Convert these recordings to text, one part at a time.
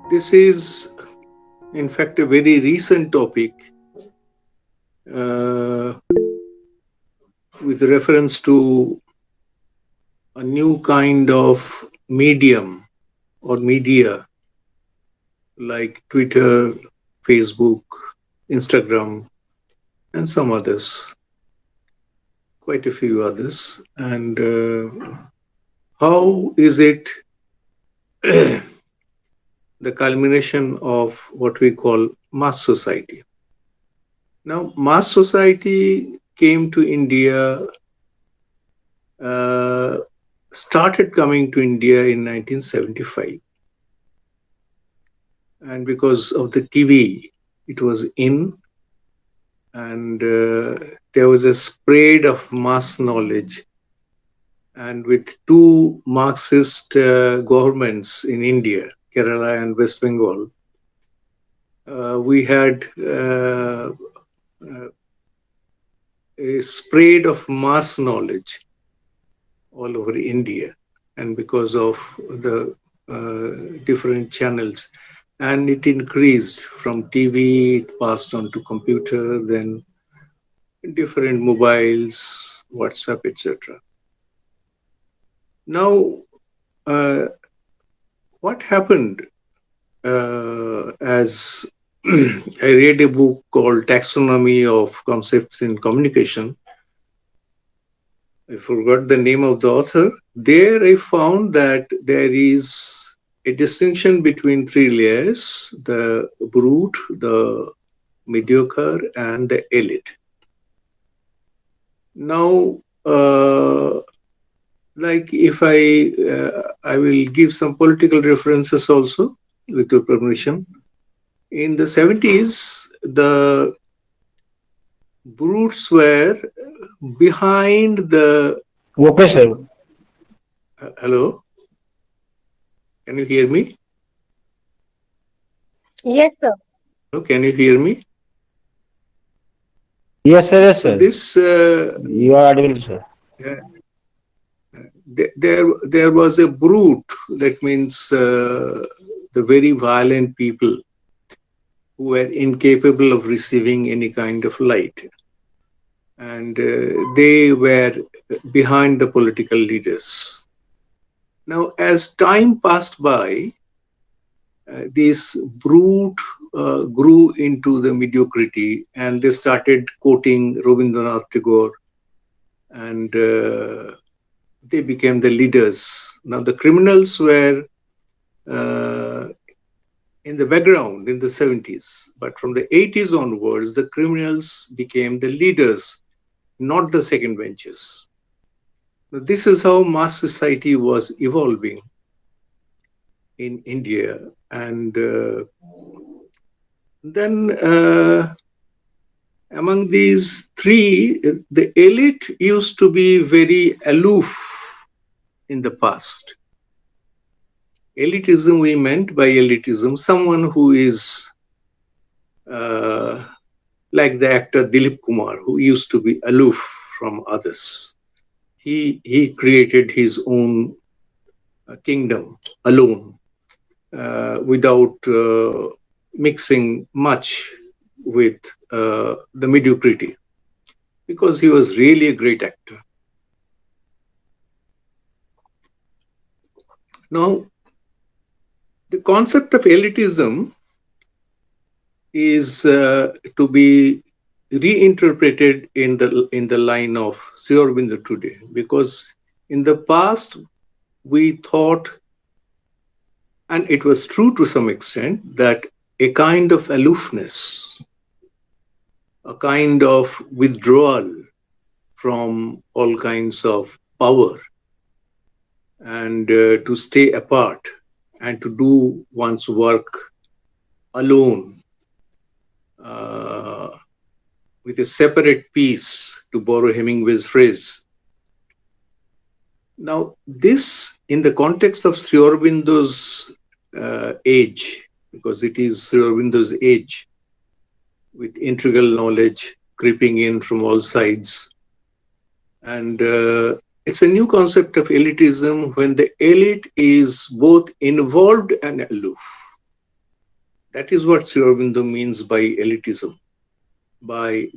This is, in fact, a very recent topic uh, with reference to a new kind of medium or media like Twitter, Facebook, Instagram, and some others, quite a few others. And how is it the culmination of what we call mass society? Now, mass society came to India, uh, started coming to India in 1975. And because of the TV, it was in, and there was a spread of mass knowledge. And with two Marxist governments in India, Kerala and West Bengal, we had a spread of mass knowledge all over India, and because of the different channels, and it increased from TV, it passed on to computer, then different mobiles, WhatsApp, etc. Now, uh, what happened as I read a book called Taxonomy of Concepts in Communication. I forgot the name of the author. There I found that there is a distinction between three layers: the brute, the mediocre, and the elite. Now, like if I will give some political references also, with your permission. In the 70s, the brutes were behind the. Okay, sir. Hello, can you hear me? Yes, sir. Hello, can you hear me? Yes, sir. Yes, So sir. this You are audible, sir. uh, there was a brute. That means the very violent people who were incapable of receiving any kind of light, and they were behind the political leaders. Now, as time passed by, this brute grew into the mediocrity, and they started quoting Rabindranath Tagore, and they became the leaders. Now, the criminals were uh, in the background in the 70s, but from the 80s onwards, the criminals became the leaders, not the second benches. Now, this is how mass society was evolving in India, and then among these three, the elite used to be very aloof in the past. Elitism, we meant by elitism someone who is uh, like the actor Dilip Kumar, who used to be aloof from others. He created his own kingdom alone, without mixing much with the mediocrity, because he was really a great actor. Now, the concept of elitism is to be reinterpreted in the line of Sri Aurobindo today, because in the past we thought, and it was true to some extent, that a kind of aloofness, a kind of withdrawal from all kinds of power, and to stay apart and to do one's work alone, uh, with a separate piece, to borrow Hemingway's phrase. Now, this, in the context of Sri Aurobindo's age, because it is Sri Aurobindo's age, with integral knowledge creeping in from all sides, and it's a new concept of elitism when the elite is both involved and aloof. That is what Sri Aurobindo means by elitism, by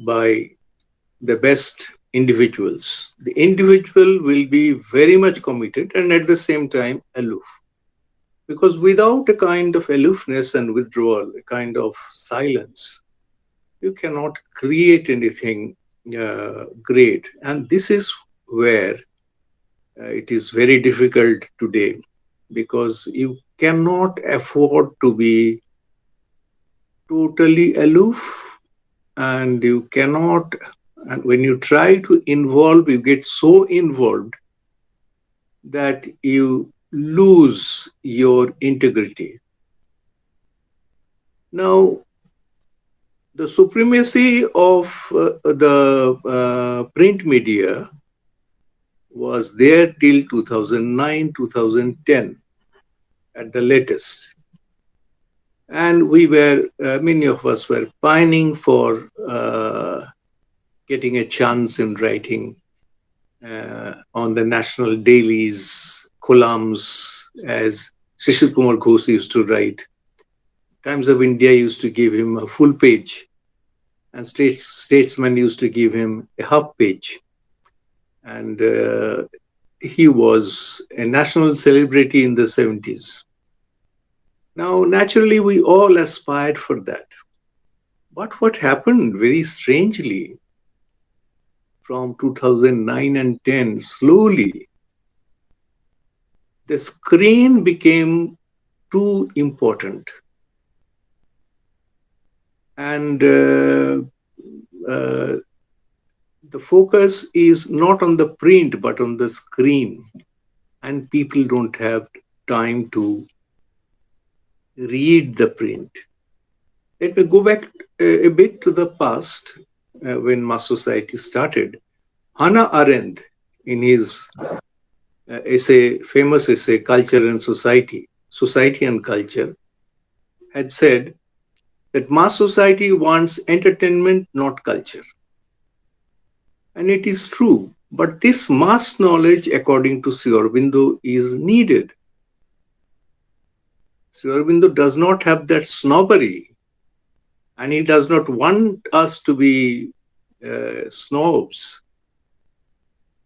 the best individuals. The individual will be very much committed and at the same time aloof. Because without a kind of aloofness and withdrawal, a kind of silence, you cannot create anything great. And this is where it is very difficult today because you cannot afford to be totally aloof, and you cannot, and when you try to involve, you get so involved that you lose your integrity. Now, the supremacy of the print media was there till 2009, 2010 at the latest. And many of us were pining for getting a chance in writing on the national dailies, columns, as Shishir Kumar Ghosh used to write. Times of India used to give him a full page, and Statesman used to give him a half page. And he was a national celebrity in the 70s. Now, naturally, we all aspired for that. But what happened very strangely from 2009 and 10, slowly, the screen became too important. And uh, the focus is not on the print, but on the screen. And people don't have time to read the print. Let me go back a bit to the past when mass society started. Hannah Arendt, in his famous essay, Culture and Society, Society and Culture, had said that mass society wants entertainment, not culture. And it is true. But this mass knowledge, according to Sri Aurobindo, is needed. Sri Aurobindo does not have that snobbery, and he does not want us to be snobs,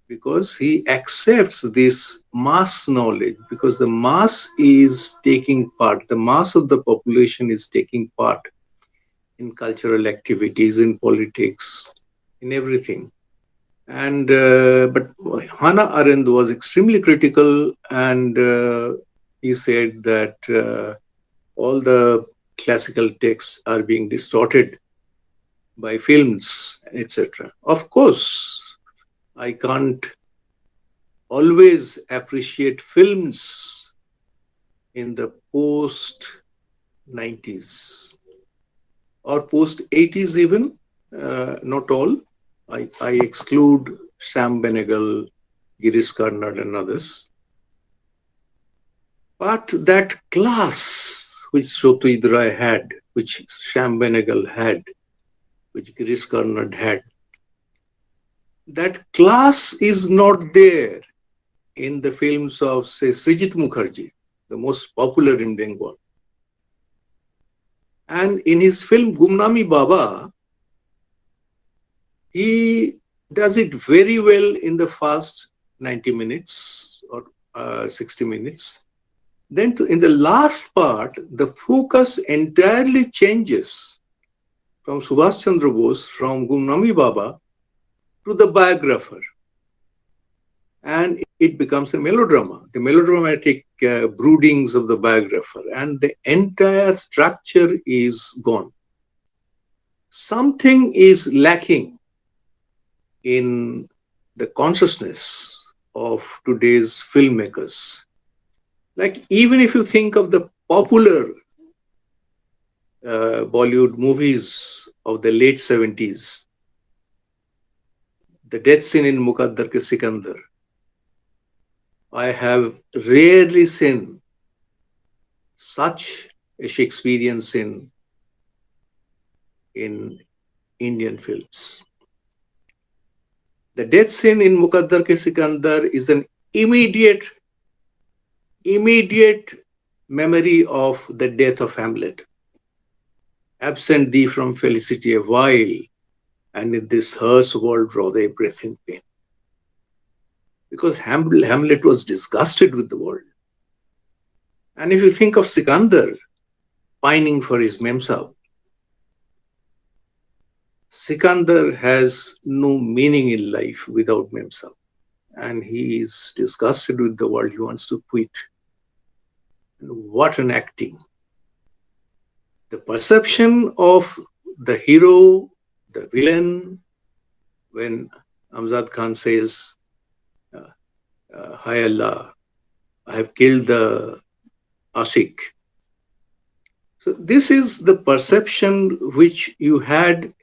because he accepts this mass knowledge, because the mass is taking part, the mass of the population is taking part in cultural activities, in politics, in everything. And but Hannah Arendt was extremely critical, and he said that all the classical texts are being distorted by films, etc. Of course, I can't always appreciate films in the post 90s or post 80s, even. Not all. I exclude Sam Benegal, Girish Karnad, and others. But that class which Satyajit Ray had, which Sam Benegal had, which Girish Karnad had, that class is not there in the films of, say, Srijit Mukherjee, the most popular in Bengal. And in his film Gumnami Baba, he does it very well in the first 90 minutes or 60 minutes. Then in the last part, the focus entirely changes from Subhash Chandra Bose, from Gumnami Baba, to the biographer. And it becomes a melodrama, the melodramatic broodings of the biographer, and the entire structure is gone. Something is lacking in the consciousness of today's filmmakers. Like, even if you think of the popular Bollywood movies of the late 70s, the death scene in Muqaddar Ke Sikandar, I have rarely seen such a Shakespearean scene in Indian films. The death scene in Muqaddar Ke Sikandar is an immediate memory of the death of Hamlet. Absent thee from felicity a while, and in this hearse world draw thy breath in pain. Because Hamlet was disgusted with the world. And if you think of Sikandar pining for his Memsahib, Sikandar has no meaning in life without Memsahib. And he is disgusted with the world. He wants to quit. And what an acting. The perception of the hero, the villain, when Amjad Khan says, uh, Hi Allah, I have killed the Ashik. So, this is the perception which you had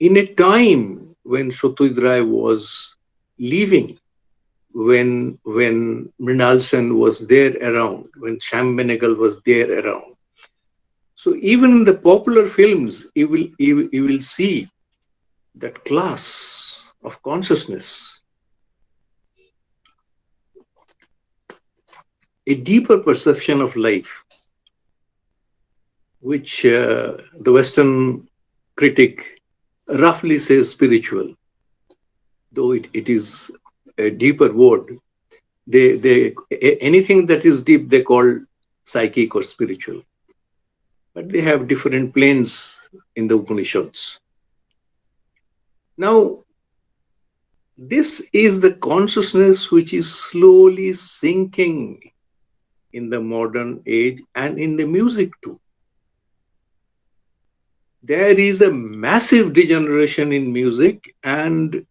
in a time when Shotuid Rai was leaving, when Mrinal Sen was there around, when Sham Benegal was there around. So even in the popular films, you will see that class of consciousness, a deeper perception of life, which the Western critic roughly says spiritual, though it is a deeper word. They anything that is deep they call psychic or spiritual, but they have different planes in the Upanishads. Now, this is the consciousness which is slowly sinking in the modern age and in the music too. There is a massive degeneration in music, and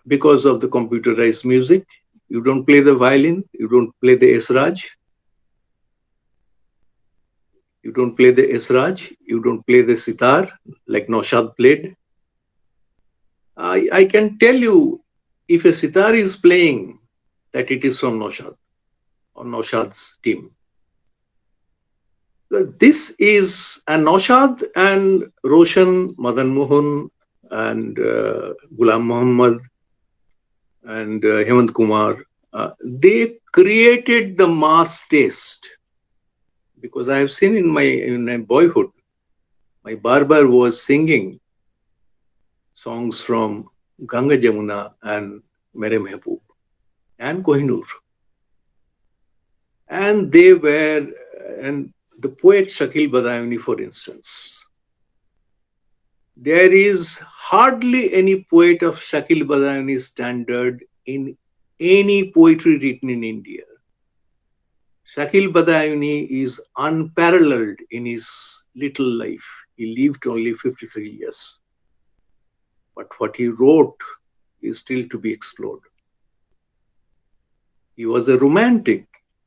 because of the computerized music, you don't play the violin, you don't play the esraj, you don't play the esraj, you don't play the sitar like Naushad played. I can tell you if a sitar is playing that it is from Naushad or Naushad's team. This is and Naushad and Roshan, Madan Mohan, and Ghulam Muhammad and Hemant Kumar. They created the mass taste, because I have seen in my boyhood, my barber was singing songs from Ganga Jamuna and Mere Mehboob and Kohinoor. And they were, and the poet Shakil Badayuni, for instance, there is hardly any poet of Shakil Badayuni standard in any poetry written in India. Shakil Badayuni is unparalleled in his little life. He lived only 53 years. But what he wrote is still to be explored. He was a romantic.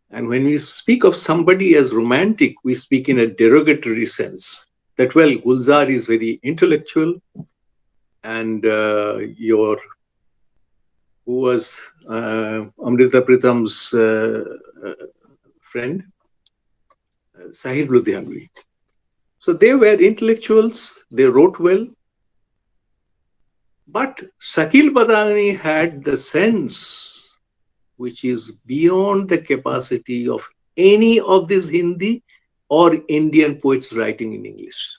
And when we speak of somebody as romantic, we speak in a derogatory sense. That, well, Gulzar is very intellectual, and your who was Amrita Pritam's friend, Sahil Ludhianvi. So they were intellectuals, they wrote well, but Shakil Badani had the sense which is beyond the capacity of any of these Hindi or Indian poets writing in English.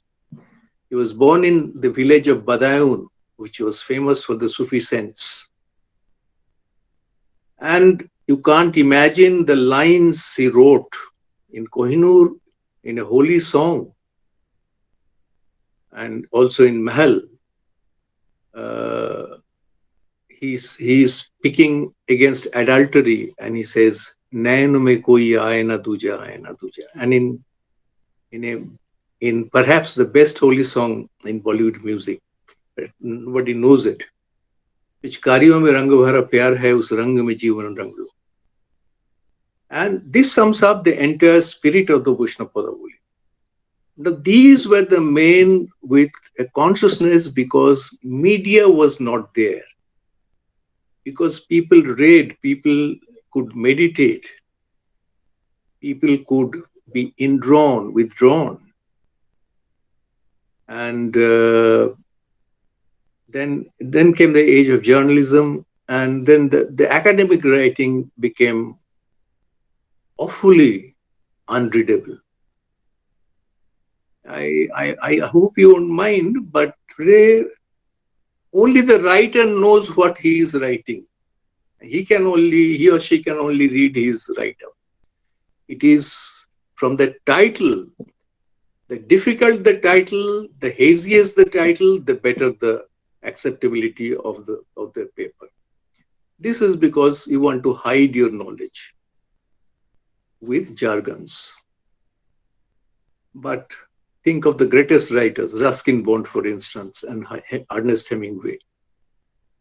He was born in the village of Badaun, which was famous for the Sufi saints. And you can't imagine the lines he wrote in Kohinoor in a holy song and also in Mahal. Uh, he's speaking against adultery, and he says, "Nain mein koi aaye na duja," and in a in perhaps the best holy song in Bollywood music, but nobody knows it. पिचकारियों में रंग भरा प्यार है उस रंग में जीवन रंग लो. And this sums up the entire spirit of the Vaishnava Padavali. Now, these were the men with a consciousness, because media was not there. Because people read, people could meditate, people could be indrawn, withdrawn. And then came the age of journalism, and then the academic writing became awfully unreadable. I hope you won't mind, but today only the writer knows what he is writing. He or she can only read his write up. It is from the title, the difficult the title, the haziest the title, the better the acceptability of the paper. This is because you want to hide your knowledge with jargons. But think of the greatest writers, Ruskin Bond, for instance, and Ernest Hemingway.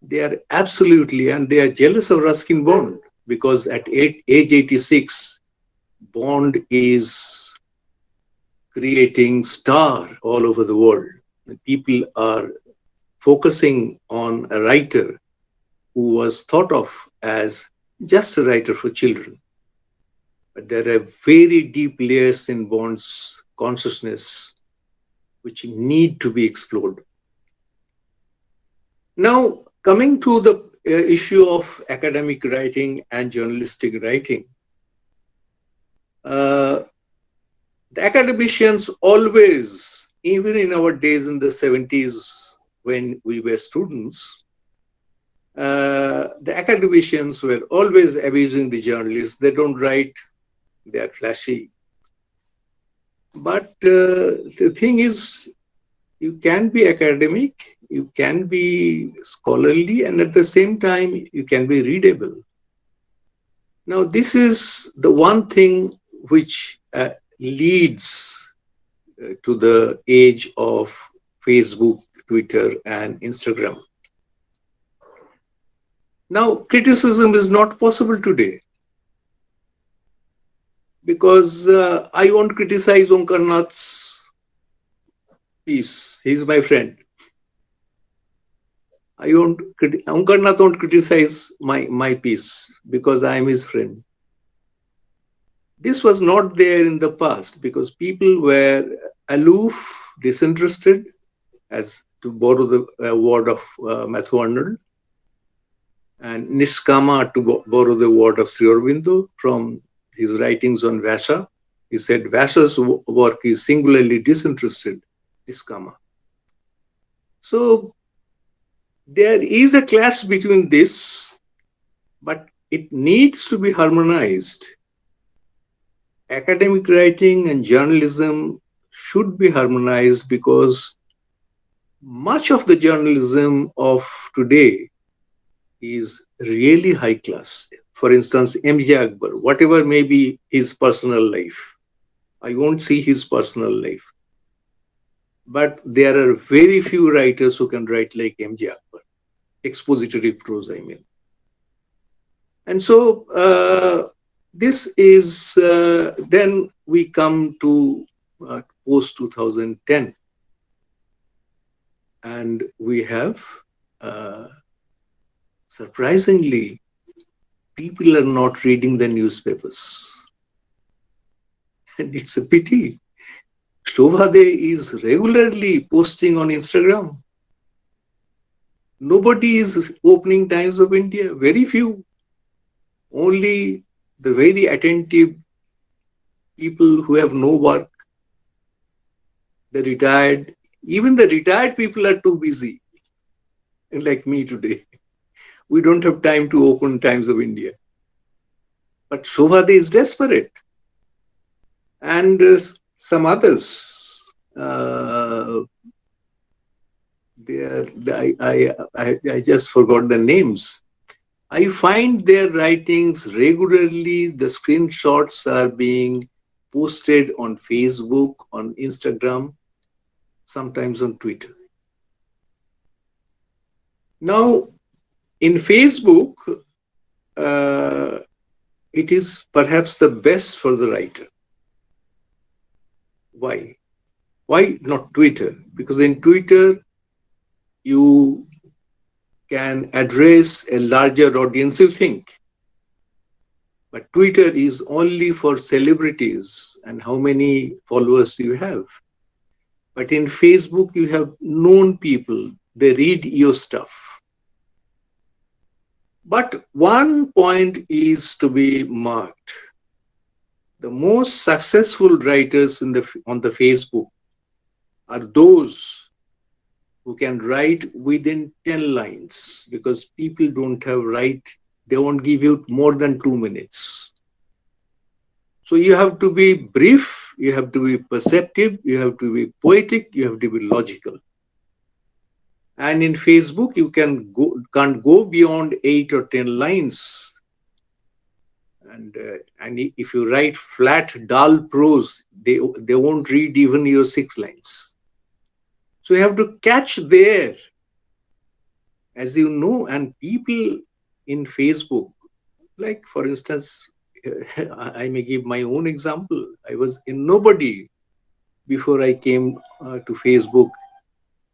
They are absolutely, and they are jealous of Ruskin Bond because at age 86, Bond is creating star all over the world. And people are focusing on a writer who was thought of as just a writer for children. But there are very deep layers in Bond's consciousness which need to be explored. Now, coming to the issue of academic writing and journalistic writing, uh, the academicians always, even in our days in the 70s when we were students, the academicians were always abusing the journalists. They don't write, they are flashy. But the thing is, you can be academic, you can be scholarly, and at the same time, you can be readable. Now, this is the one thing which leads to the age of Facebook, Twitter, and Instagram. Now, criticism is not possible today because I won't criticize Onkar Nath's piece. He's my friend. Onkar Nath won't criticize my piece because I am his friend. This was not there in the past because people were aloof, disinterested, as to borrow the word of Matthew Arnold, and Niskama, to borrow the word of Sri Aurobindo from his writings on Vyasa. He said Vyasa's work is singularly disinterested, Niskama. So there is a clash between this, but it needs to be harmonized. Academic writing and journalism should be harmonized because much of the journalism of today is really high class. For instance, MJ Akbar, whatever may be his personal life, I won't see his personal life. But there are very few writers who can write like MJ Akbar, expository prose, I mean. And so this is, then we come to post 2010, and we have, uh, surprisingly, people are not reading the newspapers. And it's a pity. Shobhade is regularly posting on Instagram. Nobody is opening Times of India, very few. Only the very attentive people who have no work, the retired, even the retired people are too busy, like me today. We don't have time to open Times of India. But Shobhade is desperate. And some others, I just forgot the names. I find their writings regularly. The screenshots are being posted on Facebook, on Instagram, sometimes on Twitter. Now, in Facebook, uh, it is perhaps the best for the writer. Why? Why not Twitter? Because in Twitter, you can address a larger audience, you think. But Twitter is only for celebrities and how many followers you have. But in Facebook, you have known people, they read your stuff. But one point is to be marked. The most successful writers on the Facebook are those who can write within 10 lines, because people don't have write, they won't give you more than 2 minutes. So you have to be brief, you have to be perceptive, you have to be poetic, you have to be logical. And in Facebook, you can't go beyond 8 or 10 lines. And if you write flat, dull prose, they won't read even your 6 lines. So you have to catch there, as you know. And people in Facebook, like for instance, I may give my own example. I was a nobody before I came to Facebook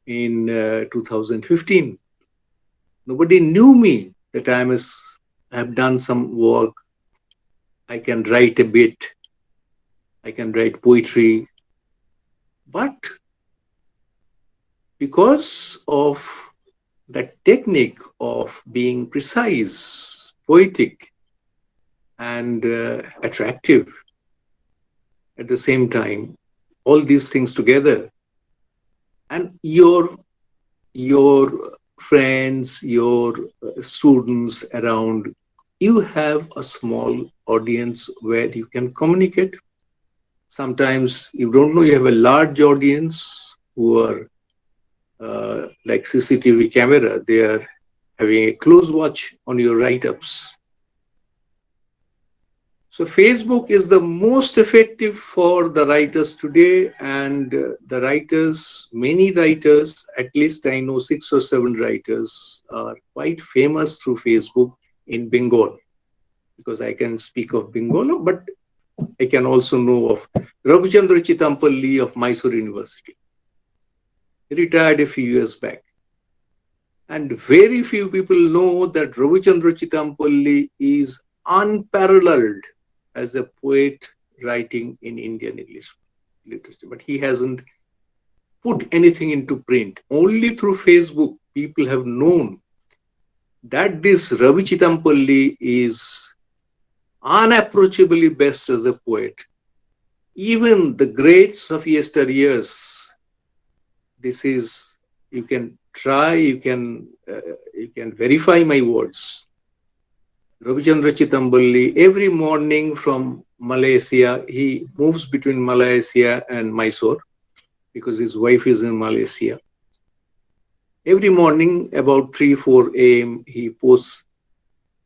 in 2015. Nobody knew me that I have done some work. I can write a bit. I can write poetry. But because of that technique of being precise, poetic, and attractive at the same time, all these things together, and your friends, your students around, you have a small audience where you can communicate. Sometimes you don't know, you have a large audience who are like CCTV camera. They are having a close watch on your write-ups. So Facebook is the most effective for the writers today, and the writers, many writers, at least I know 6 or 7 writers, are quite famous through Facebook in Bengal, because I can speak of Bengal, but I can also know of Ravichandra Chitampalli of Mysore University. He retired a few years back. And very few people know that Ravichandra Chitampalli is unparalleled as a poet writing in Indian English literature. But he hasn't put anything into print. Only through Facebook, people have known that this Ravi Chitampalli is unapproachably best as a poet. Even the greats of yesteryears, this is, you can try, you can verify my words. Ravichandra Chitambali, every morning from Malaysia, he moves between Malaysia and Mysore because his wife is in Malaysia. Every morning, about 3, 4 a.m., he posts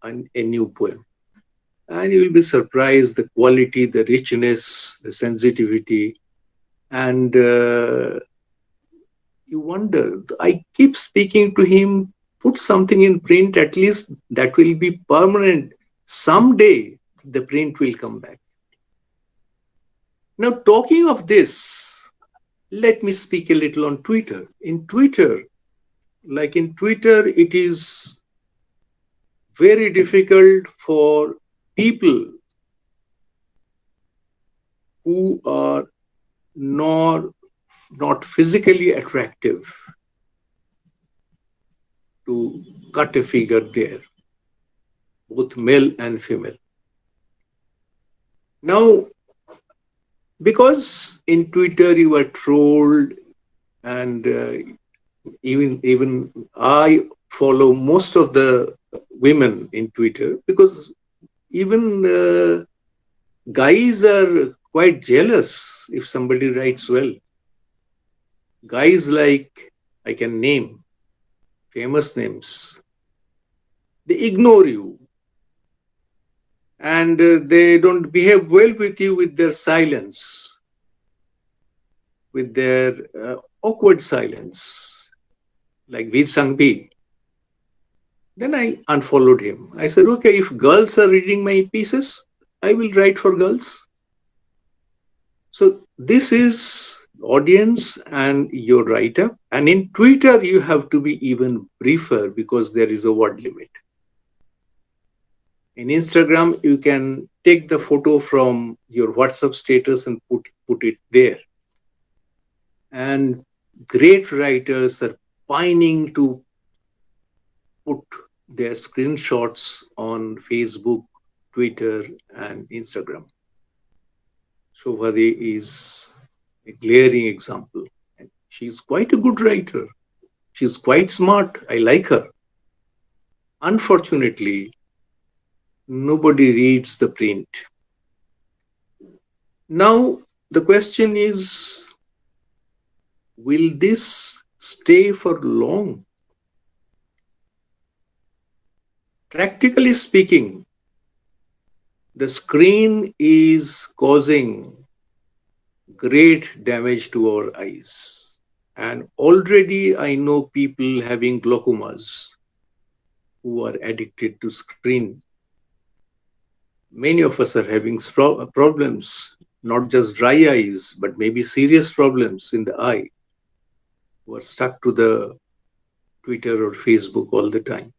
a new poem. And you will be surprised the quality, the richness, the sensitivity. And you wonder, I keep speaking to him, put something in print, at least that will be permanent. Someday the print will come back. Now, talking of this, let me speak a little on Twitter. In Twitter, it is very difficult for people who are not, not physically attractive to cut a figure there, both male and female. Now, because in Twitter you are trolled, and even I follow most of the women in Twitter, because even guys are quite jealous if somebody writes well. Guys like, I can name famous names, they ignore you, and they don't behave well with you with their silence, with their awkward silence, like Veer Sangbi. Then I unfollowed him. I said, okay, if girls are reading my pieces, I will write for girls. So this is audience and your writer. And in Twitter, you have to be even briefer because there is a word limit. In Instagram, you can take the photo from your WhatsApp status and put it there. And great writers are pining to put their screenshots on Facebook, Twitter, and Instagram. Shobhadi is a glaring example. She's quite a good writer. She's quite smart. I like her. Unfortunately, nobody reads the print. Now, the question is, will this stay for long? Practically speaking, the screen is causing great damage to our eyes. And already I know people having glaucomas who are addicted to screen. Many of us are having problems, not just dry eyes, but maybe serious problems in the eye, who are stuck to the Twitter or Facebook all the time.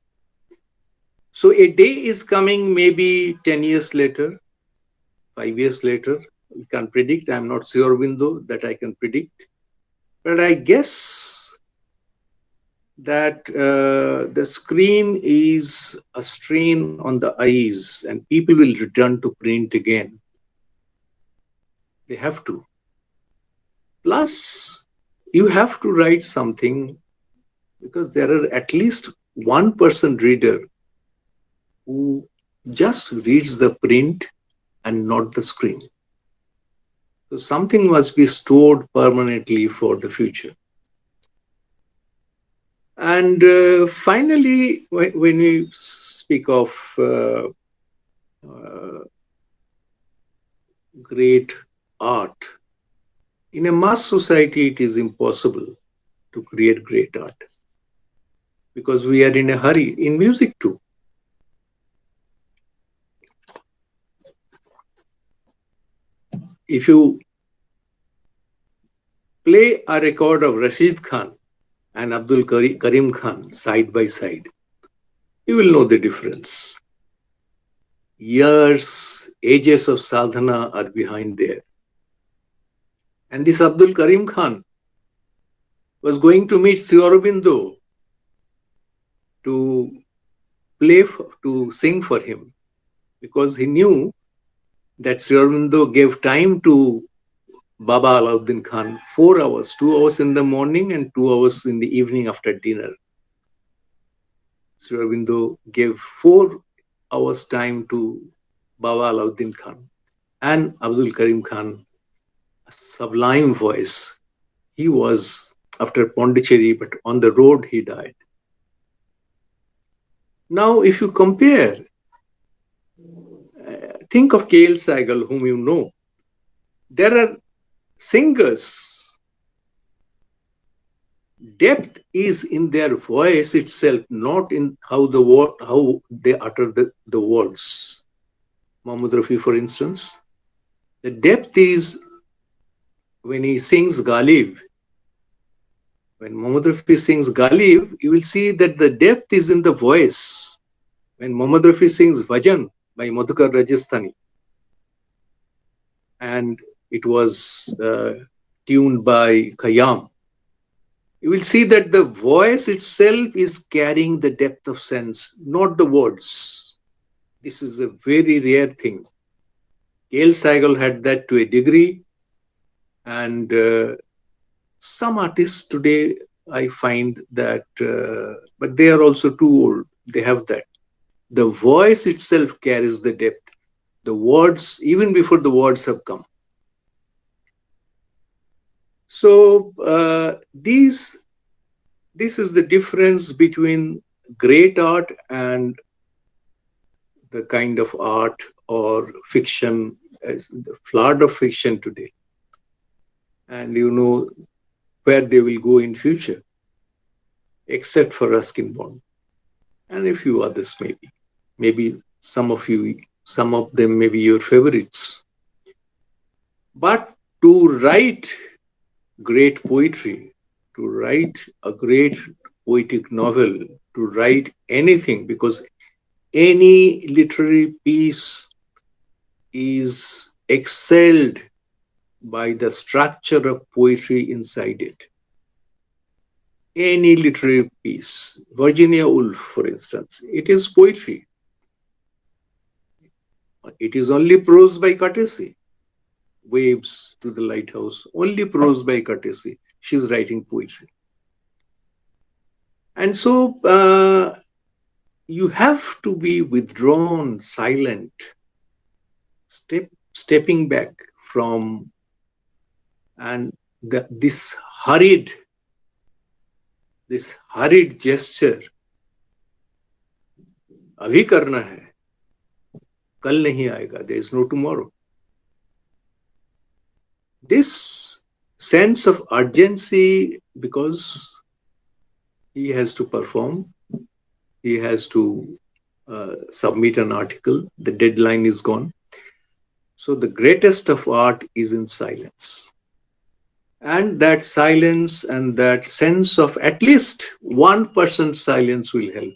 So a day is coming maybe 10 years later, 5 years later. We can't predict. I'm not sure, window that I can predict. But I guess that the screen is a strain on the eyes and people will return to print again. They have to. Plus, you have to write something because there are at least 1% reader who just reads the print and not the screen. So something must be stored permanently for the future. And finally, when we speak of uh, great art, in a mass society, it is impossible to create great art because we are in a hurry. In music, too. If you play a record of Rashid Khan and Abdul Karim Khan side by side, you will know the difference. Years, ages of sadhana are behind there. And this Abdul Karim Khan was going to meet Sri Aurobindo to to sing for him because he knew that Sri Aurobindo gave time to Baba Alauddin Khan 4 hours, 2 hours in the morning and 2 hours in the evening after dinner. Sri Aurobindo gave 4 hours time to Baba Alauddin Khan and Abdul Karim Khan, a sublime voice. He was after Pondicherry, but on the road he died. Now, if you compare, think of K.L. Saigal, whom you know. There are singers, depth is in their voice itself, not in how they utter the words. Mohammad Rafi, for instance, the depth is when he sings Ghalib. When Mohammad Rafi sings Ghalib, you will see that the depth is in the voice. When Mohammad Rafi sings Vajan by Madhukar Rajasthani, and it was tuned by Khayyam, you will see that the voice itself is carrying the depth of sense, not the words. This is a very rare thing. K.L. Saigal had that to a degree, and some artists today I find that, but they are also too old. They have that. The voice itself carries the depth. The words, even before the words have come. So this is the difference between great art and the kind of art or fiction, as the flood of fiction today. And you know where they will go in future, except for Ruskin Bond and a few others maybe. Maybe some of them may be your favorites. But to write great poetry, to write a great poetic novel, to write anything, because any literary piece is excelled by the structure of poetry inside it. Any literary piece, Virginia Woolf, for instance, it is poetry. It is only prose by courtesy. Waves to the lighthouse, only prose by courtesy. she's writing poetry. And so you have to be withdrawn, silent, stepping back from, and hurried, this hurried gesture, अभी करना है, कल नहीं आएगा, there is no tomorrow. This sense of urgency, because he has to perform, he has to submit an article, the deadline is gone. So the greatest of art is in silence. And that silence and that sense of at least 1% silence will help.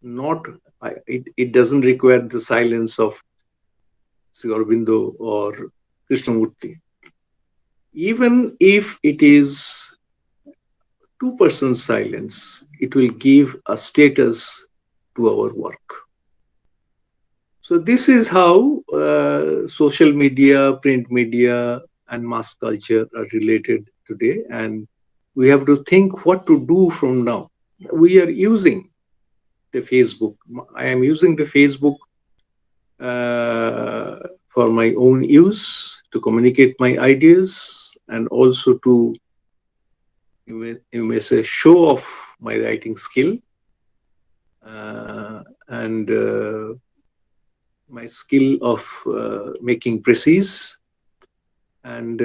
Not, it doesn't require the silence of Sri Aurobindo or Krishnamurti. Even if it is 2% silence, it will give a status to our work. So this is how social media, print media, and mass culture are related today. And we have to think what to do from now. We are using the Facebook. I am using the Facebook for my own use, to communicate my ideas, and also to, you may say, show off my writing skill, and my skill of making precise. And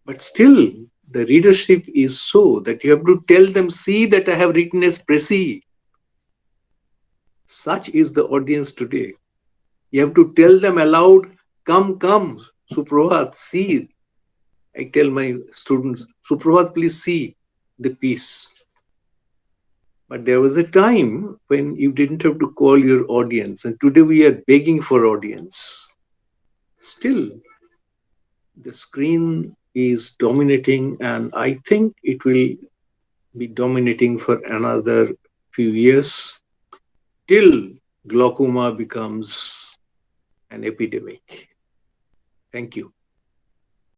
but still, the readership is so that you have to tell them, see that I have written as precise. Such is the audience today. You have to tell them aloud, come, Suprabhat, see. I tell my students, Suprabhat, please see the piece. But there was a time when you didn't have to call your audience, and today we are begging for audience. Still, the screen is dominating, and I think it will be dominating for another few years till glaucoma becomes an epidemic. Thank you.